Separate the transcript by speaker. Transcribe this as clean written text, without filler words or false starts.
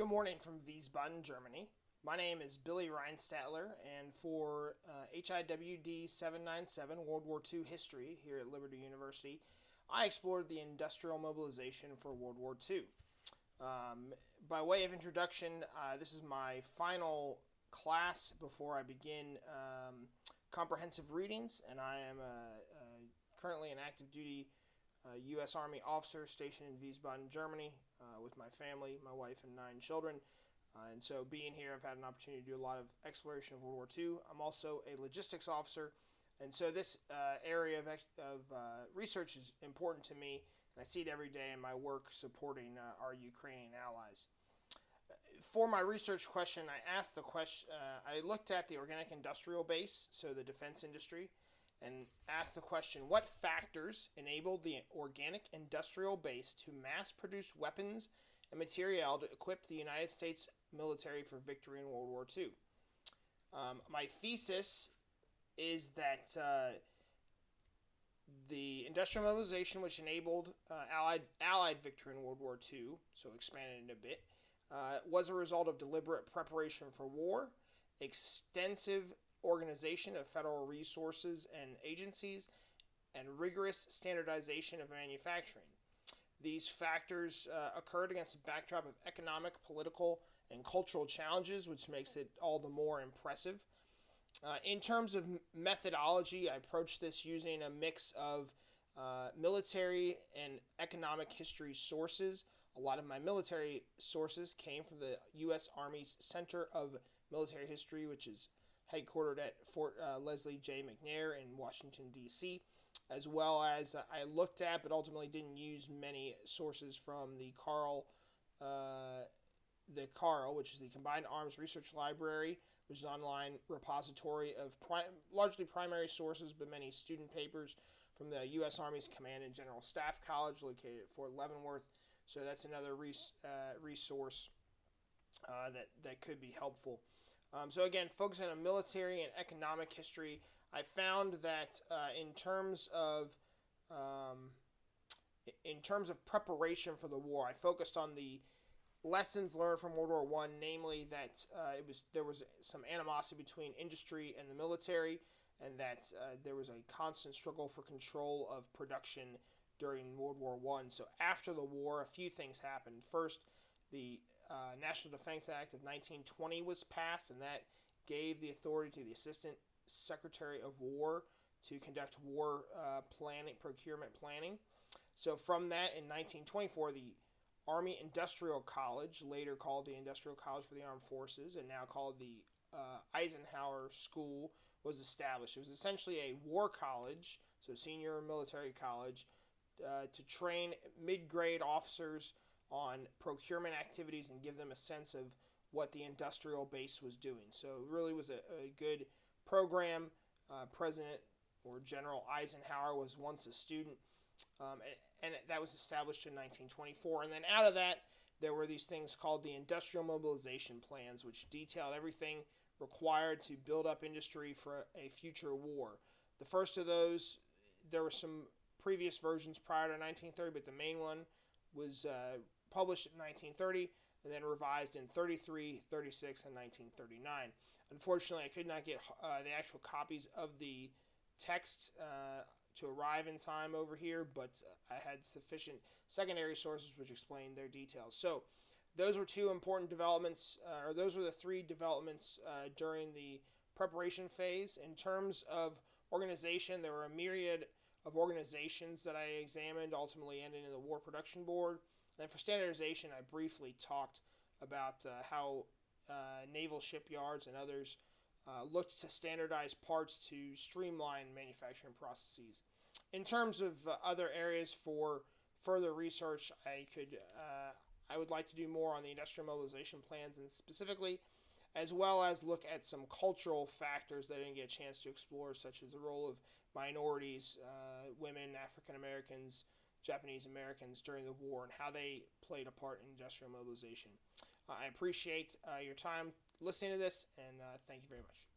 Speaker 1: Good morning from Wiesbaden, Germany. My name is Billy Reinstatler, and for HIWD 797 World War II History here at Liberty University, I explored the industrial mobilization for World War II. By way of introduction, this is my final class before I begin comprehensive readings, and I am currently an active duty U.S. Army officer stationed in Wiesbaden, Germany, with my family, my wife, and 9 children. And so being here, I've had an opportunity to do a lot of exploration of World War II. I'm also a logistics officer, and so this area of research is important to me, and I see it every day in my work supporting our Ukrainian allies. For my research question, I looked at the organic industrial base, so the defense industry, and asked the question, what factors enabled the organic industrial base to mass produce weapons and materiel to equip the United States military for victory in World War II? My thesis is that the industrial mobilization, which enabled Allied victory in World War II, so expanded it a bit, was a result of deliberate preparation for war, extensive organization of federal resources and agencies, and rigorous standardization of manufacturing. These factors occurred against a backdrop of economic, political, and cultural challenges, which makes it all the more impressive. In terms of methodology, I approached this using a mix of military and economic history sources. A lot of my military sources came from the U.S. Army's Center of Military History, which is headquartered at Fort Leslie J. McNair in Washington, D.C., as well as I looked at but ultimately didn't use many sources from the CARL, which is the Combined Arms Research Library, which is an online repository of largely primary sources, but many student papers from the U.S. Army's Command and General Staff College located at Fort Leavenworth. So that's another resource that could be helpful. So again, focusing on military and economic history, I found that in terms of preparation for the war, I focused on the lessons learned from World War I, namely that there was some animosity between industry and the military, and that there was a constant struggle for control of production during World War I. So after the war, a few things happened. First, the National Defense Act of 1920 was passed, and that gave the authority to the Assistant Secretary of War to conduct war procurement planning. So from that, in 1924, the Army Industrial College, later called the Industrial College for the Armed Forces, and now called the Eisenhower School, was established. It was essentially a war college, so senior military college, to train mid-grade officers on procurement activities and give them a sense of what the industrial base was doing. So it really was a good program. President or General Eisenhower was once a student, and that was established in 1924. And then out of that, there were these things called the industrial mobilization plans, which detailed everything required to build up industry for a future war. The first of those, there were some previous versions prior to 1930, but the main one was published in 1930 and then revised in 33, 36, and 1939. Unfortunately, I could not get the actual copies of the text to arrive in time over here, but I had sufficient secondary sources which explained their details. So those were two important developments, or those were the three developments during the preparation phase. In terms of organization, there were a myriad of organizations that I examined, ultimately ending in the War Production Board. And for standardization, I briefly talked about how naval shipyards and others looked to standardize parts to streamline manufacturing processes. In terms of other areas for further research, I would like to do more on the industrial mobilization plans, and specifically, as well as look at some cultural factors that I didn't get a chance to explore, such as the role of minorities, women, African Americans, Japanese Americans during the war, and how they played a part in industrial mobilization. I appreciate your time listening to this, and thank you very much.